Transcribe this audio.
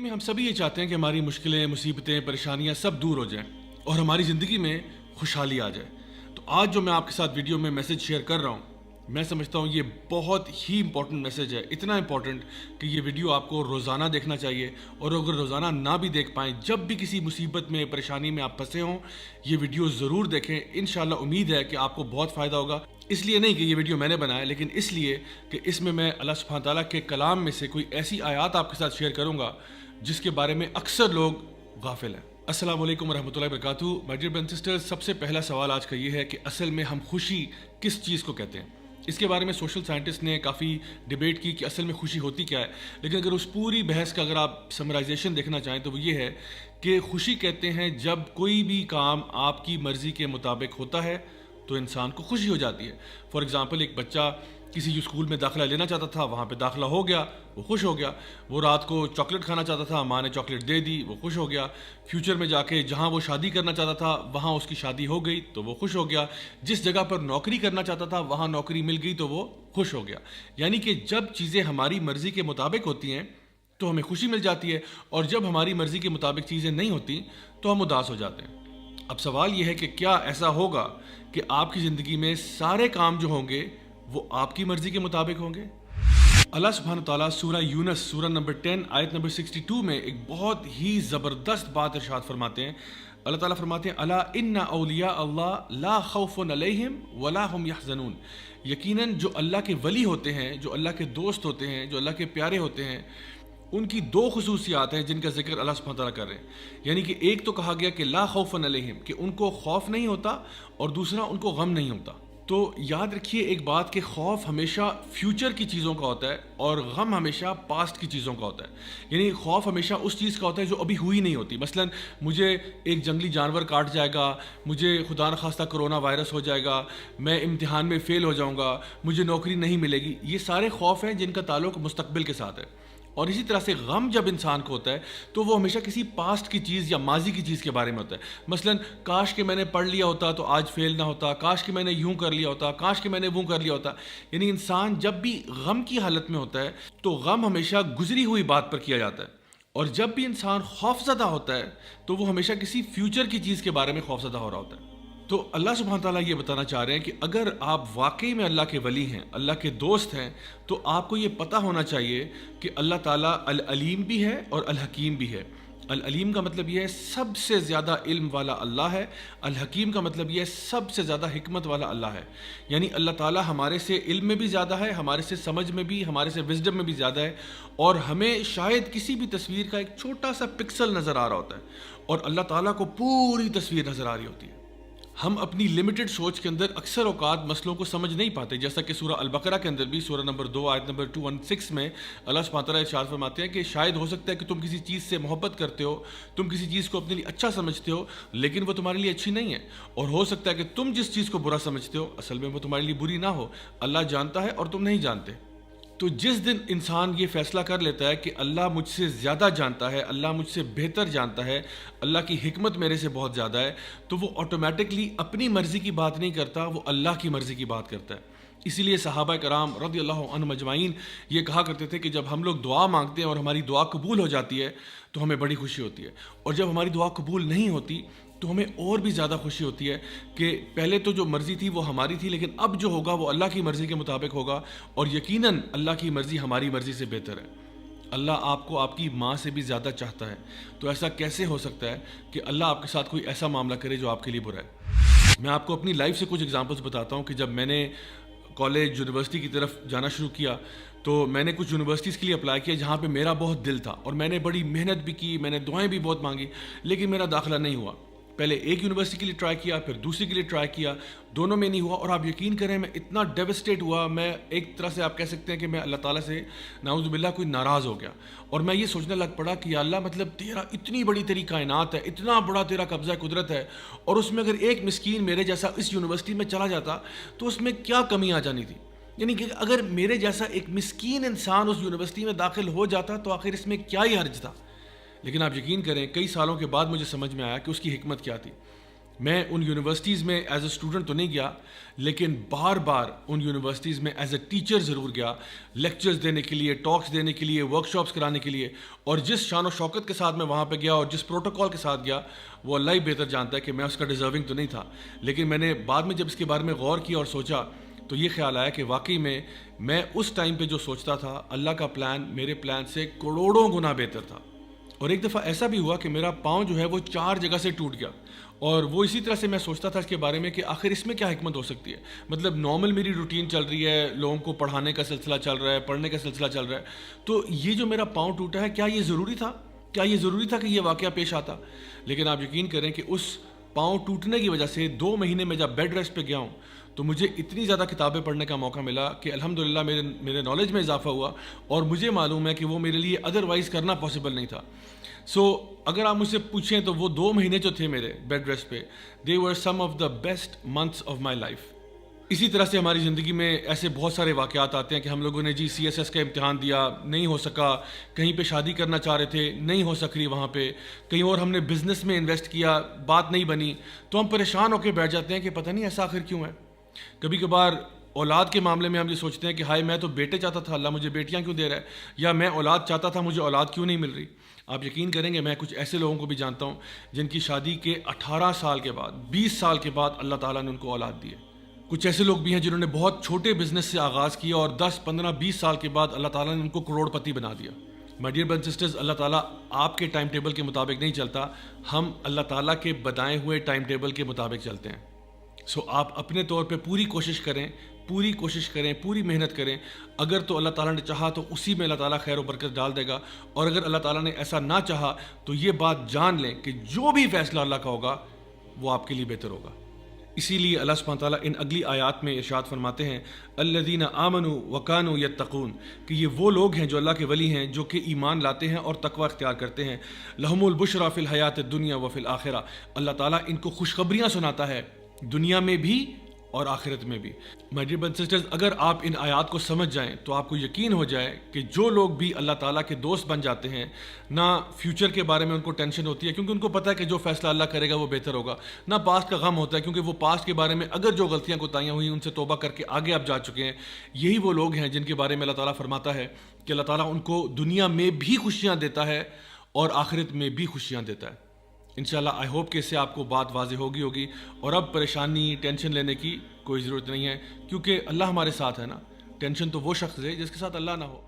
میں ہم سبھی یہ چاہتے ہیں کہ ہماری مشکلیں، مصیبتیں، پریشانیاں سب دور ہو جائیں اور ہماری زندگی میں خوشحالی آ جائے۔ تو آج جو میں آپ کے ساتھ ویڈیو میں میسج شیئر کر رہا ہوں، میں سمجھتا ہوں یہ بہت ہی امپورٹنٹ میسج ہے، اتنا امپورٹنٹ کہ یہ ویڈیو آپ کو روزانہ دیکھنا چاہیے، اور اگر روزانہ نہ بھی دیکھ پائیں، جب بھی کسی مصیبت میں، پریشانی میں آپ پھنسے ہوں، یہ ویڈیو ضرور دیکھیں۔ انشاءاللہ امید ہے کہ آپ کو بہت فائدہ ہوگا۔ اس لیے نہیں کہ یہ ویڈیو میں نے بنایا، لیکن اس لیے کہ اس میں اللہ سبحانہ تعالیٰ کے کلام میں سے کوئی ایسی آیات آپ کے ساتھ شیئر کروں گا جس کے بارے میں اکثر لوگ غافل ہیں۔ السلام علیکم ورحمۃ اللہ وبرکاتہ۔ My dear brothers and sisters, سب سے پہلا سوال آج کا یہ ہے کہ اصل میں ہم خوشی کس چیز کو کہتے ہیں؟ اس کے بارے میں سوشل سائنٹسٹ نے کافی ڈیبیٹ کی کہ اصل میں خوشی ہوتی کیا ہے، لیکن اگر اس پوری بحث کا اگر آپ سمرائزیشن دیکھنا چاہیں تو وہ یہ ہے کہ خوشی کہتے ہیں جب کوئی بھی کام آپ کی مرضی کے مطابق ہوتا ہے تو انسان کو خوشی ہو جاتی ہے۔ فار ایگزامپل، ایک بچہ کسی اسکول میں داخلہ لینا چاہتا تھا، وہاں پہ داخلہ ہو گیا، وہ خوش ہو گیا۔ وہ رات کو چاکلیٹ کھانا چاہتا تھا، ماں نے چاکلیٹ دے دی، وہ خوش ہو گیا۔ فیوچر میں جا کے جہاں وہ شادی کرنا چاہتا تھا وہاں اس کی شادی ہو گئی تو وہ خوش ہو گیا۔ جس جگہ پر نوکری کرنا چاہتا تھا وہاں نوکری مل گئی تو وہ خوش ہو گیا۔ یعنی کہ جب چیزیں ہماری مرضی کے مطابق ہوتی ہیں تو ہمیں خوشی مل جاتی ہے، اور جب ہماری مرضی کے مطابق چیزیں نہیں ہوتی تو ہم اداس ہو جاتے ہیں۔ اب سوال یہ ہے کہ کیا ایسا ہوگا کہ آپ کی زندگی میں سارے کام جو ہوں گے وہ آپ کی مرضی کے مطابق ہوں گے؟ اللہ سبحانہ تعالیٰ سورہ یونس سورہ نمبر 10 آیت نمبر 62 میں ایک بہت ہی زبردست بات ارشاد فرماتے ہیں۔ اللہ تعالیٰ فرماتے ہیں الا ان اولیاء اللہ لا خوف علیہم ولا هم يحزنون، یقیناً جو اللہ کے ولی ہوتے ہیں، جو اللہ کے دوست ہوتے ہیں، جو اللہ کے پیارے ہوتے ہیں، ان کی دو خصوصیات ہیں جن کا ذکر اللہ سبحانہ تعالیٰ کر رہے ہیں۔ یعنی کہ ایک تو کہا گیا کہ لا خوف علیہم، کہ ان کو خوف نہیں ہوتا، اور دوسرا ان کو غم نہیں ہوتا۔ تو یاد رکھیے ایک بات کہ خوف ہمیشہ فیوچر کی چیزوں کا ہوتا ہے اور غم ہمیشہ پاسٹ کی چیزوں کا ہوتا ہے۔ یعنی خوف ہمیشہ اس چیز کا ہوتا ہے جو ابھی ہوئی نہیں ہوتی۔ مثلا مجھے ایک جنگلی جانور کاٹ جائے گا، مجھے خدا نخواستہ کرونا وائرس ہو جائے گا، میں امتحان میں فیل ہو جاؤں گا، مجھے نوکری نہیں ملے گی، یہ سارے خوف ہیں جن کا تعلق مستقبل کے ساتھ ہے۔ اور اسی طرح سے غم جب انسان کو ہوتا ہے تو وہ ہمیشہ کسی پاسٹ کی چیز یا ماضی کی چیز کے بارے میں ہوتا ہے۔ مثلا کاش کہ میں نے پڑھ لیا ہوتا تو آج فیل نہ ہوتا، کاش کہ میں نے یوں کر لیا ہوتا، کاش کہ میں نے وہ کر لیا ہوتا۔ یعنی انسان جب بھی غم کی حالت میں ہوتا ہے تو غم ہمیشہ گزری ہوئی بات پر کیا جاتا ہے، اور جب بھی انسان خوف زدہ ہوتا ہے تو وہ ہمیشہ کسی فیوچر کی چیز کے بارے میں خوف زدہ ہو رہا ہوتا ہے۔ تو اللہ سبحانہ تعالیٰ یہ بتانا چاہ رہے ہیں کہ اگر آپ واقعی میں اللہ کے ولی ہیں، اللہ کے دوست ہیں، تو آپ کو یہ پتہ ہونا چاہیے کہ اللہ تعالیٰ العلیم بھی ہے اور الحکیم بھی ہے۔ العلیم کا مطلب یہ ہے سب سے زیادہ علم والا اللہ ہے، الحکیم کا مطلب یہ ہے سب سے زیادہ حکمت والا اللہ ہے۔ یعنی اللہ تعالیٰ ہمارے سے علم میں بھی زیادہ ہے، ہمارے سے سمجھ میں بھی، ہمارے سے وزڈم میں بھی زیادہ ہے، اور ہمیں شاید کسی بھی تصویر کا ایک چھوٹا سا پکسل نظر آ رہا ہوتا ہے، اور اللہ تعالیٰ کو پوری تصویر نظر آ رہی ہوتی ہے۔ ہم اپنی لمیٹڈ سوچ کے اندر اکثر اوقات مسئلوں کو سمجھ نہیں پاتے، جیسا کہ سورہ البقرہ کے اندر بھی سورہ نمبر 2 آیت نمبر 216 میں اللہ سبحانہ تعالیٰ ارشاد فرماتے ہیں کہ شاید ہو سکتا ہے کہ تم کسی چیز سے محبت کرتے ہو، تم کسی چیز کو اپنے لیے اچھا سمجھتے ہو، لیکن وہ تمہارے لیے اچھی نہیں ہے، اور ہو سکتا ہے کہ تم جس چیز کو برا سمجھتے ہو اصل میں وہ تمہارے لیے بری نہ ہو، اللہ جانتا ہے اور تم نہیں جانتے۔ تو جس دن انسان یہ فیصلہ کر لیتا ہے کہ اللہ مجھ سے زیادہ جانتا ہے، اللہ مجھ سے بہتر جانتا ہے، اللہ کی حکمت میرے سے بہت زیادہ ہے، تو وہ آٹومیٹکلی اپنی مرضی کی بات نہیں کرتا، وہ اللہ کی مرضی کی بات کرتا ہے۔ اسی لیے صحابہ کرام رضی اللہ عنہم اجمعین یہ کہا کرتے تھے کہ جب ہم لوگ دعا مانگتے ہیں اور ہماری دعا قبول ہو جاتی ہے تو ہمیں بڑی خوشی ہوتی ہے، اور جب ہماری دعا قبول نہیں ہوتی تو ہمیں اور بھی زیادہ خوشی ہوتی ہے کہ پہلے تو جو مرضی تھی وہ ہماری تھی، لیکن اب جو ہوگا وہ اللہ کی مرضی کے مطابق ہوگا، اور یقیناً اللہ کی مرضی ہماری مرضی سے بہتر ہے۔ اللہ آپ کو آپ کی ماں سے بھی زیادہ چاہتا ہے، تو ایسا کیسے ہو سکتا ہے کہ اللہ آپ کے ساتھ کوئی ایسا معاملہ کرے جو آپ کے لیے برا ہے؟ میں آپ کو اپنی لائف سے کچھ ایگزامپلس بتاتا ہوں کہ جب میں نے کالج یونیورسٹی کی طرف جانا شروع کیا تو میں نے کچھ یونیورسٹیز کے لیے اپلائی کیا جہاں پہ میرا بہت دل تھا، اور میں نے بڑی محنت بھی کی، میں نے دعائیں بھی بہت مانگی، لیکن میرا داخلہ نہیں ہوا۔ پہلے ایک یونیورسٹی کے لیے ٹرائی کیا، پھر دوسری کے لیے ٹرائی کیا، دونوں میں نہیں ہوا، اور آپ یقین کریں میں اتنا ڈیوسٹیٹ ہوا، میں ایک طرح سے آپ کہہ سکتے ہیں کہ میں اللہ تعالیٰ سے نعوذ باللہ کوئی ناراض ہو گیا، اور میں یہ سوچنے لگ پڑا کہ یا اللہ مطلب تیرا اتنی بڑی تیری کائنات ہے، اتنا بڑا تیرا قبضہ قدرت ہے، اور اس میں اگر ایک مسکین میرے جیسا اس یونیورسٹی میں چلا جاتا تو اس میں کیا کمی آ جانی تھی؟ یعنی کہ اگر میرے جیسا ایک مسکین انسان اس یونیورسٹی میں داخل ہو جاتا تو آخر اس میں کیا ہی حرج تھا؟ لیکن آپ یقین کریں کئی سالوں کے بعد مجھے سمجھ میں آیا کہ اس کی حکمت کیا تھی۔ میں ان یونیورسٹیز میں ایز اے اسٹوڈنٹ تو نہیں گیا، لیکن بار بار ان یونیورسٹیز میں ایز اے ٹیچر ضرور گیا، لیکچرز دینے کے لیے، ٹاکس دینے کے لیے، ورک شاپس کرانے کے لیے. اور جس شان و شوکت کے ساتھ میں وہاں پہ گیا اور جس پروٹوکول کے ساتھ گیا، وہ اللہ ہی بہتر جانتا ہے کہ میں اس کا ڈیزرونگ تو نہیں تھا. لیکن میں نے بعد میں جب اس کے بارے میں غور کیا اور سوچا تو یہ خیال آیا کہ واقعی میں اس ٹائم پہ جو سوچتا تھا، اللہ کا پلان میرے پلان سے کروڑوں گنا بہتر تھا. اور ایک دفعہ ایسا بھی ہوا کہ میرا پاؤں جو ہے وہ 4 جگہ سے ٹوٹ گیا، اور وہ اسی طرح سے میں سوچتا تھا اس کے بارے میں کہ آخر اس میں کیا حکمت ہو سکتی ہے. مطلب نارمل میری روٹین چل رہی ہے، لوگوں کو پڑھانے کا سلسلہ چل رہا ہے، پڑھنے کا سلسلہ چل رہا ہے، تو یہ جو میرا پاؤں ٹوٹا ہے، کیا یہ ضروری تھا؟ کیا یہ ضروری تھا کہ یہ واقعہ پیش آتا؟ لیکن آپ یقین کریں کہ اس پاؤں ٹوٹنے کی وجہ سے 2 مہینے میں جب بیڈ ریسٹ پہ گیا ہوں تو مجھے اتنی زیادہ کتابیں پڑھنے کا موقع ملا کہ الحمدللہ میرے نالج میں اضافہ ہوا، اور مجھے معلوم ہے کہ وہ میرے لیے ادروائز کرنا پاسبل نہیں تھا. سو اگر آپ مجھ سے پوچھیں تو وہ 2 مہینے جو تھے میرے بیڈ ریسٹ پہ، they were some of the best months of my life. اسی طرح سے ہماری زندگی میں ایسے بہت سارے واقعات آتے ہیں کہ ہم لوگوں نے CSS کا امتحان دیا، نہیں ہو سکا، کہیں پہ شادی کرنا چاہ رہے تھے، نہیں ہو سک رہی وہاں پہ، کہیں اور ہم نے بزنس میں انویسٹ کیا، بات نہیں بنی، تو ہم پریشان ہو کے بیٹھ جاتے ہیں کہ پتہ نہیں ایسا آخر کیوں ہے. کبھی کبھار اولاد کے معاملے میں ہم یہ سوچتے ہیں کہ ہائے میں تو بیٹے چاہتا تھا، اللہ مجھے بیٹیاں کیوں دے رہا ہے، یا میں اولاد چاہتا تھا، مجھے اولاد کیوں نہیں مل رہی. آپ یقین کریں گے میں کچھ ایسے لوگوں کو بھی جانتا ہوں جن کی شادی کے 18 سال کے بعد، 20 سال کے بعد اللہ تعالیٰ نے ان کو اولاد دی ہے. کچھ ایسے لوگ بھی ہیں جنہوں نے بہت چھوٹے بزنس سے آغاز کیا اور 10 15 20 سال کے بعد اللہ تعالیٰ نے ان کو کروڑ پتی بنا دیا. مائی ڈیئر برادرز سسٹرز، اللہ تعالیٰ آپ کے ٹائم ٹیبل کے مطابق نہیں چلتا، ہم اللہ تعالیٰ کے بتائے ہوئے ٹائم ٹیبل کے مطابق چلتے ہیں. سو آپ اپنے طور پہ پوری کوشش کریں، پوری محنت کریں. اگر تو اللہ تعالیٰ نے چاہا تو اسی میں اللہ تعالیٰ خیر و برکت ڈال دے گا، اور اگر اللہ تعالیٰ نے ایسا نہ چاہا تو یہ بات جان لیں کہ جو بھی فیصلہ اللہ کا ہوگا وہ آپ کے لیے بہتر ہوگا. اسی لیے اللہ سبحانہ تعالیٰ ان اگلی آیات میں ارشاد فرماتے ہیں الذین آمنوا وکانوا یتقون، کہ یہ وہ لوگ ہیں جو اللہ کے ولی ہیں، جو کہ ایمان لاتے ہیں اور تقوی اختیار کرتے ہیں. لہم البشریٰ فی الحیات الدنیا وفی الآخرہ، اللہ تعالیٰ ان کو خوشخبریاں سناتا ہے دنیا میں بھی اور آخرت میں بھی. مائی ڈیئر برادرز سسٹرز، اگر آپ ان آیات کو سمجھ جائیں تو آپ کو یقین ہو جائے کہ جو لوگ بھی اللہ تعالیٰ کے دوست بن جاتے ہیں، نہ فیوچر کے بارے میں ان کو ٹینشن ہوتی ہے کیونکہ ان کو پتہ ہے کہ جو فیصلہ اللہ کرے گا وہ بہتر ہوگا، نہ پاسٹ کا غم ہوتا ہے کیونکہ وہ پاسٹ کے بارے میں اگر جو غلطیاں کوتاہیاں ہوئی ان سے توبہ کر کے آگے آپ جا چکے ہیں. یہی وہ لوگ ہیں جن کے بارے میں اللہ تعالیٰ فرماتا ہے کہ اللہ تعالیٰ ان کو دنیا میں بھی خوشیاں دیتا ہے اور آخرت میں بھی خوشیاں دیتا ہے. انشاءاللہ آئی ہوپ کہ اس سے آپ کو بات واضح ہوگی اور اب پریشانی ٹینشن لینے کی کوئی ضرورت نہیں ہے، کیونکہ اللہ ہمارے ساتھ ہے نا. ٹینشن تو وہ شخص ہے جس کے ساتھ اللہ نہ ہو.